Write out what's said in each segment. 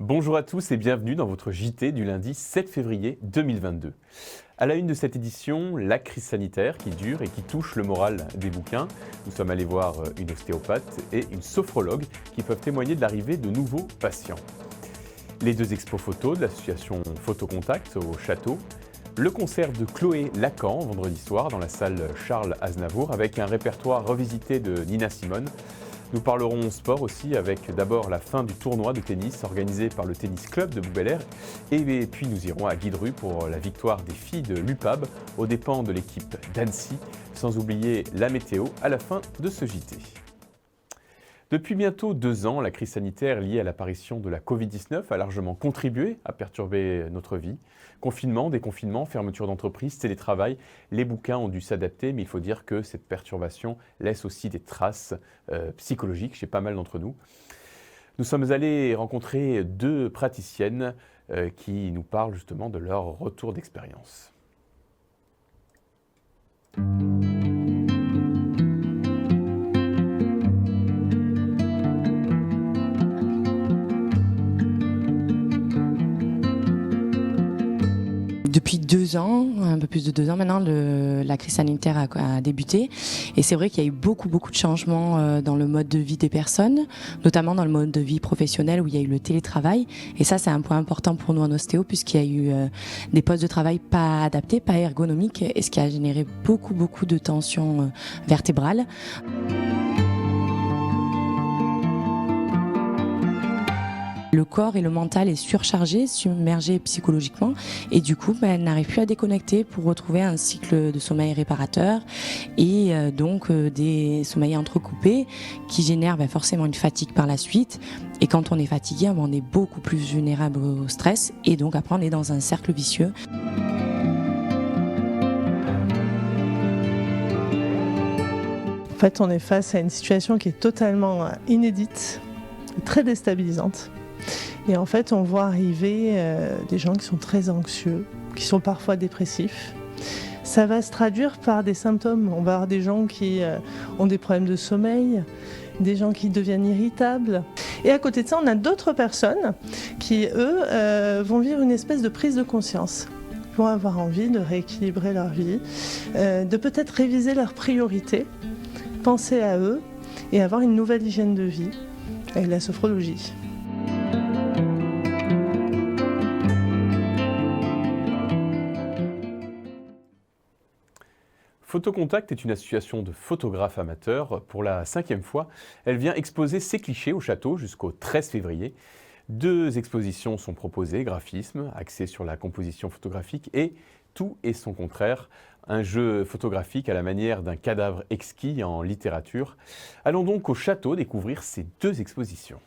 Bonjour à tous et bienvenue dans votre JT du lundi 7 février 2022. À la une de cette édition, la crise sanitaire qui dure et qui touche le moral des bouquins. Nous sommes allés voir une ostéopathe et une sophrologue qui peuvent témoigner de l'arrivée de nouveaux patients. Les deux expos photos de l'association Photocontact au Château. Le concert de Chloé Lacan vendredi soir dans la salle Charles Aznavour avec un répertoire revisité de Nina Simone. Nous parlerons sport aussi avec d'abord la fin du tournoi de tennis organisé par le Tennis Club de Bouxwiller et puis nous irons à Guidru pour la victoire des filles de l'UPAB aux dépens de l'équipe d'Annecy, sans oublier la météo à la fin de ce JT. Depuis bientôt 2 ans, la crise sanitaire liée à l'apparition de la Covid-19 a largement contribué à perturber notre vie. Confinement, déconfinement, fermeture d'entreprises, télétravail, les bouquins ont dû s'adapter, mais il faut dire que cette perturbation laisse aussi des traces psychologiques chez pas mal d'entre nous. Nous sommes allés rencontrer 2 praticiennes qui nous parlent justement de leur retour d'expérience. Depuis 2 ans, un peu plus de 2 ans maintenant, la crise sanitaire a débuté et c'est vrai qu'il y a eu beaucoup de changements dans le mode de vie des personnes, notamment dans le mode de vie professionnel où il y a eu le télétravail et ça c'est un point important pour nous en ostéo puisqu'il y a eu des postes de travail pas adaptés, pas ergonomiques et ce qui a généré beaucoup de tensions vertébrales. Le corps et le mental est surchargé, submergé psychologiquement et du coup elle n'arrive plus à déconnecter pour retrouver un cycle de sommeil réparateur et donc des sommeils entrecoupés qui génèrent forcément une fatigue par la suite et quand on est fatigué on est beaucoup plus vulnérable au stress et donc après on est dans un cercle vicieux. En fait on est face à une situation qui est totalement inédite, très déstabilisante. Et en fait, on voit arriver des gens qui sont très anxieux, qui sont parfois dépressifs. Ça va se traduire par des symptômes. On va avoir des gens qui ont des problèmes de sommeil, des gens qui deviennent irritables. Et à côté de ça, on a d'autres personnes qui, eux, vont vivre une espèce de prise de conscience. Ils vont avoir envie de rééquilibrer leur vie, de peut-être réviser leurs priorités, penser à eux et avoir une nouvelle hygiène de vie avec la sophrologie. Photocontact est une association de photographes amateurs. Pour la 5e fois, elle vient exposer ses clichés au château jusqu'au 13 février. 2 expositions sont proposées, graphisme, axé sur la composition photographique et tout et son contraire, un jeu photographique à la manière d'un cadavre exquis en littérature. Allons donc au château découvrir ces 2 expositions.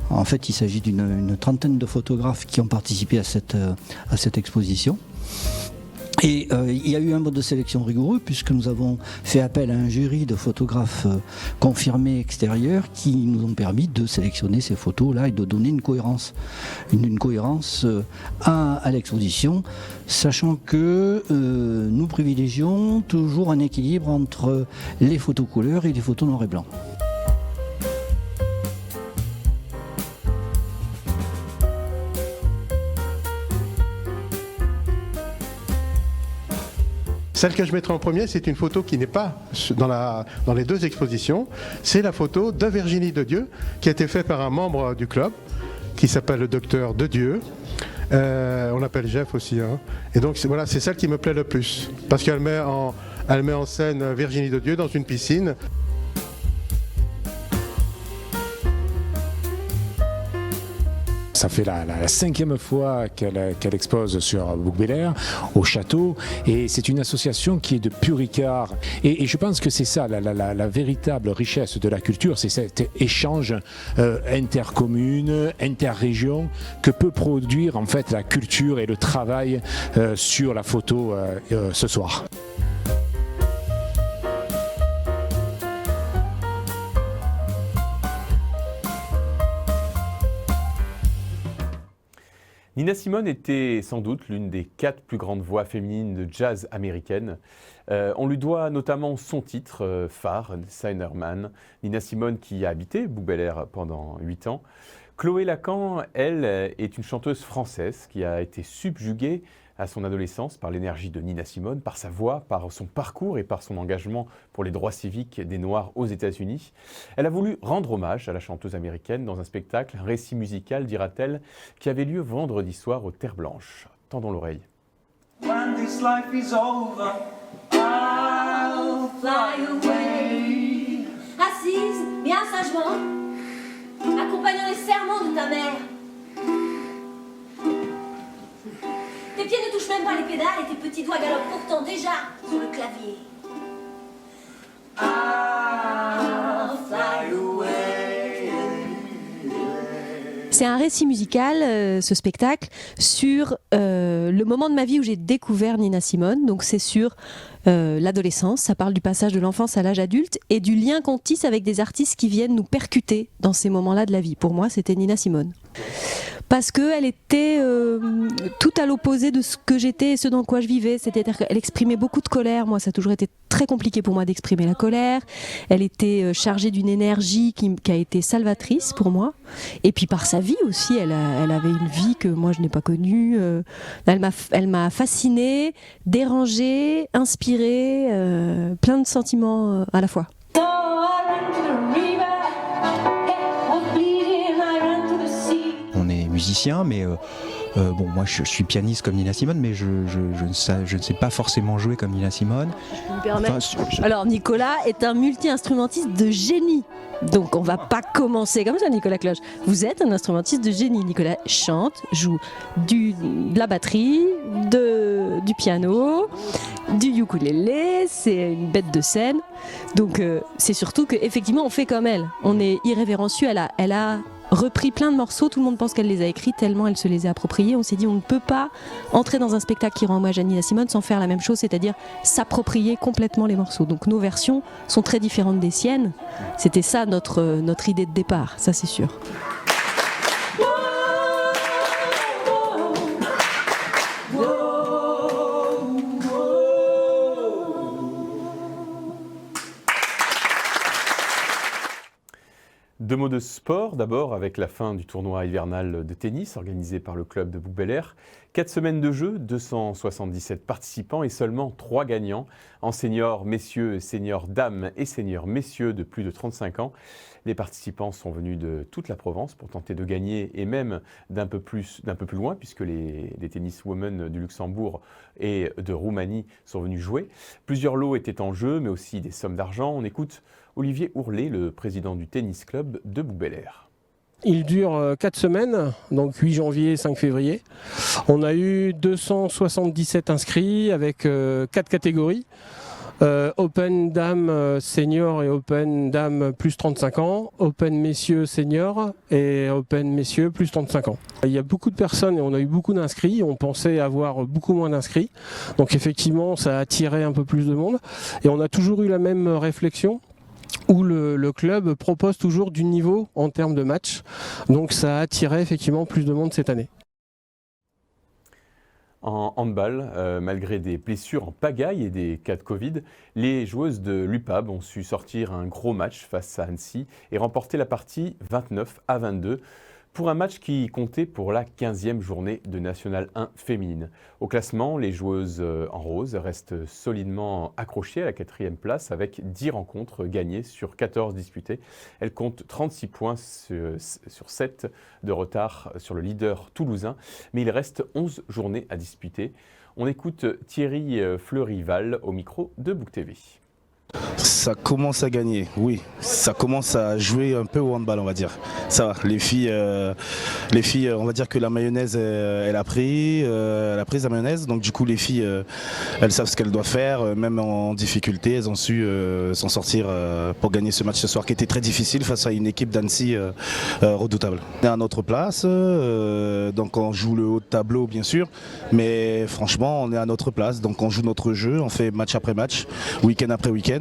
En fait, il s'agit d'une trentaine de photographes qui ont participé à cette exposition. Et il y a eu un mode de sélection rigoureux puisque nous avons fait appel à un jury de photographes confirmés extérieurs qui nous ont permis de sélectionner ces photos-là et de donner une cohérence. Une cohérence à l'exposition, sachant que nous privilégions toujours un équilibre entre les photos couleurs et les photos noir et blanc. Celle que je mettrai en premier, c'est une photo qui n'est pas dans les 2 expositions. C'est la photo de Virginie de Dieu, qui a été faite par un membre du club, qui s'appelle le docteur de Dieu. On l'appelle Jeff aussi. Et donc voilà, c'est celle qui me plaît le plus, parce qu'elle met en scène Virginie de Dieu dans une piscine. Ça fait la 5e fois qu'elle expose sur Bouxwiller, au château, et c'est une association qui est de pur Ricard. Et je pense que c'est ça, la véritable richesse de la culture, c'est cet échange intercommune, interrégion, que peut produire en fait la culture et le travail sur la photo ce soir. Nina Simone était sans doute l'une des 4 plus grandes voix féminines de jazz américaine. On lui doit notamment son titre phare, Signer-Man. Nina Simone qui a habité Bouc-Bel-Air pendant 8 ans. Chloé Lacan, elle, est une chanteuse française qui a été subjuguée à son adolescence par l'énergie de Nina Simone, par sa voix, par son parcours et par son engagement pour les droits civiques des Noirs aux États-Unis. Elle a voulu rendre hommage à la chanteuse américaine dans un spectacle, un récit musical, dira-t-elle, qui avait lieu vendredi soir aux Terres Blanches. Tendons l'oreille. When this life is over, I'll fly away. Assise, bien sagement, accompagnant les serments de ta mère. Tes pieds ne touchent même pas les pédales et tes petits doigts galopent pourtant déjà sur le clavier. I'll fly away. C'est un récit musical, ce spectacle, sur le moment de ma vie où j'ai découvert Nina Simone. Donc c'est sur l'adolescence, ça parle du passage de l'enfance à l'âge adulte et du lien qu'on tisse avec des artistes qui viennent nous percuter dans ces moments-là de la vie. Pour moi, c'était Nina Simone. Parce qu'elle était tout à l'opposé de ce que j'étais et ce dans quoi je vivais. C'est-à-dire qu'elle exprimait beaucoup de colère. Moi, ça a toujours été très compliqué pour moi d'exprimer la colère. Elle était chargée d'une énergie qui a été salvatrice pour moi. Et puis par sa vie aussi, elle avait une vie que moi je n'ai pas connue. Elle m'a fascinée, dérangée, inspirée, plein de sentiments à la fois. On est musicien, mais bon, moi je suis pianiste comme Nina Simone, mais je ne sais pas forcément jouer comme Nina Simone. Alors Nicolas est un multi-instrumentiste de génie. Donc on va pas commencer comme ça, Nicolas Cloche. Vous êtes un instrumentiste de génie. Nicolas chante, joue de la batterie, du piano, du ukulélé, c'est une bête de scène. Donc c'est surtout qu'effectivement on fait comme elle. On est irrévérencieux, elle a repris plein de morceaux, tout le monde pense qu'elle les a écrits tellement elle se les a appropriés. On s'est dit on ne peut pas entrer dans un spectacle qui rend hommage à Nina Simone sans faire la même chose, c'est-à-dire s'approprier complètement les morceaux. Donc nos versions sont très différentes des siennes. C'était ça notre idée de départ, ça c'est sûr. Deux mots de sport, d'abord avec la fin du tournoi hivernal de tennis organisé par le club de Bouc-Bel-Air. 4 semaines de jeu, 277 participants et seulement 3 gagnants. En seniors messieurs, seniors dames et seniors messieurs de plus de 35 ans. Les participants sont venus de toute la Provence pour tenter de gagner et même d'un peu plus loin puisque les tenniswomen du Luxembourg et de Roumanie sont venus jouer. Plusieurs lots étaient en jeu mais aussi des sommes d'argent. On écoute Olivier Ourlet, le président du tennis club de Bouc-Bel-Air. Il dure 4 semaines, donc 8 janvier, 5 février. On a eu 277 inscrits avec 4 catégories. Open Dame Senior et Open Dame plus 35 ans, Open Messieurs Senior et Open Messieurs plus 35 ans. Il y a beaucoup de personnes et on a eu beaucoup d'inscrits, on pensait avoir beaucoup moins d'inscrits. Donc effectivement ça a attiré un peu plus de monde et on a toujours eu la même réflexion où le club propose toujours du niveau en termes de match. Donc ça a attiré effectivement plus de monde cette année. En handball, malgré des blessures en pagaille et des cas de Covid, les joueuses de l'UPAB ont su sortir un gros match face à Annecy et remporter la partie 29-22 pour un match qui comptait pour la 15e journée de National 1 féminine. Au classement, les joueuses en rose restent solidement accrochées à la 4e place avec 10 rencontres gagnées sur 14 disputées. Elles comptent 36 points sur 7 de retard sur le leader toulousain, mais il reste 11 journées à disputer. On écoute Thierry Fleury-Val au micro de Bouc TV. Ça commence à gagner, oui. Ça commence à jouer un peu au handball, on va dire. Ça va, les filles, on va dire que la mayonnaise, elle a pris sa mayonnaise. Donc du coup, les filles, elles savent ce qu'elles doivent faire, même en difficulté. Elles ont su s'en sortir pour gagner ce match ce soir, qui était très difficile face à une équipe d'Annecy redoutable. On est à notre place, donc on joue le haut de tableau, bien sûr. Mais franchement, on est à notre place. Donc on joue notre jeu, on fait match après match, week-end après week-end.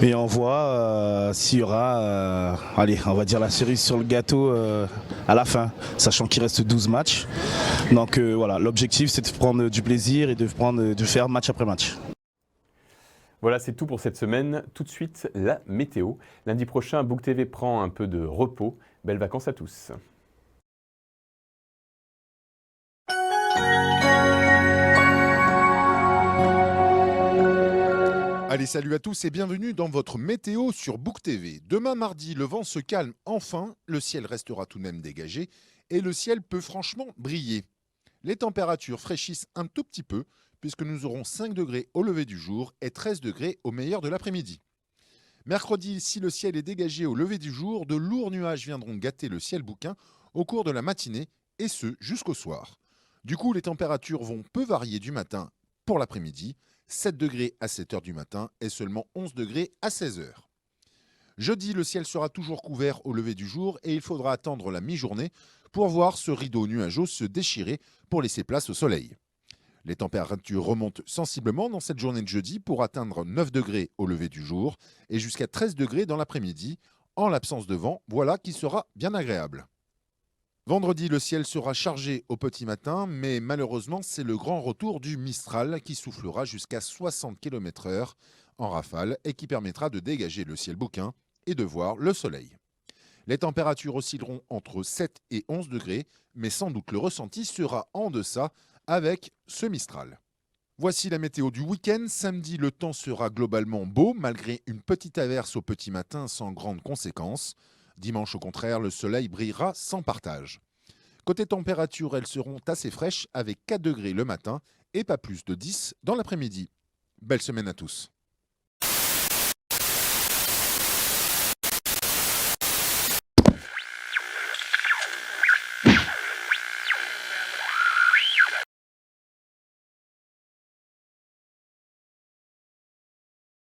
Et on voit s'il y aura, allez, on va dire la cerise sur le gâteau à la fin, sachant qu'il reste 12 matchs. Donc voilà, l'objectif c'est de prendre du plaisir et de faire match après match. Voilà, c'est tout pour cette semaine. Tout de suite, la météo. Lundi prochain, Book TV prend un peu de repos. Belles vacances à tous. Allez, salut à tous et bienvenue dans votre météo sur Book TV. Demain mardi, le vent se calme enfin, le ciel restera tout de même dégagé et le ciel peut franchement briller. Les températures fraîchissent un tout petit peu puisque nous aurons 5 degrés au lever du jour et 13 degrés au meilleur de l'après-midi. Mercredi, si le ciel est dégagé au lever du jour, de lourds nuages viendront gâter le ciel bouquin au cours de la matinée et ce jusqu'au soir. Du coup, les températures vont peu varier du matin pour l'après-midi, 7 degrés à 7 h du matin et seulement 11 degrés à 16 h. Jeudi, le ciel sera toujours couvert au lever du jour et il faudra attendre la mi-journée pour voir ce rideau nuageux se déchirer pour laisser place au soleil. Les températures remontent sensiblement dans cette journée de jeudi pour atteindre 9 degrés au lever du jour et jusqu'à 13 degrés dans l'après-midi. En l'absence de vent, voilà qui sera bien agréable. Vendredi, le ciel sera chargé au petit matin, mais malheureusement, c'est le grand retour du Mistral qui soufflera jusqu'à 60 km/h en rafale et qui permettra de dégager le ciel bouquin et de voir le soleil. Les températures oscilleront entre 7 et 11 degrés, mais sans doute le ressenti sera en deçà avec ce Mistral. Voici la météo du week-end. Samedi, le temps sera globalement beau, malgré une petite averse au petit matin sans grande conséquence. Dimanche, au contraire, le soleil brillera sans partage. Côté température, elles seront assez fraîches avec 4 degrés le matin et pas plus de 10 dans l'après-midi. Belle semaine à tous.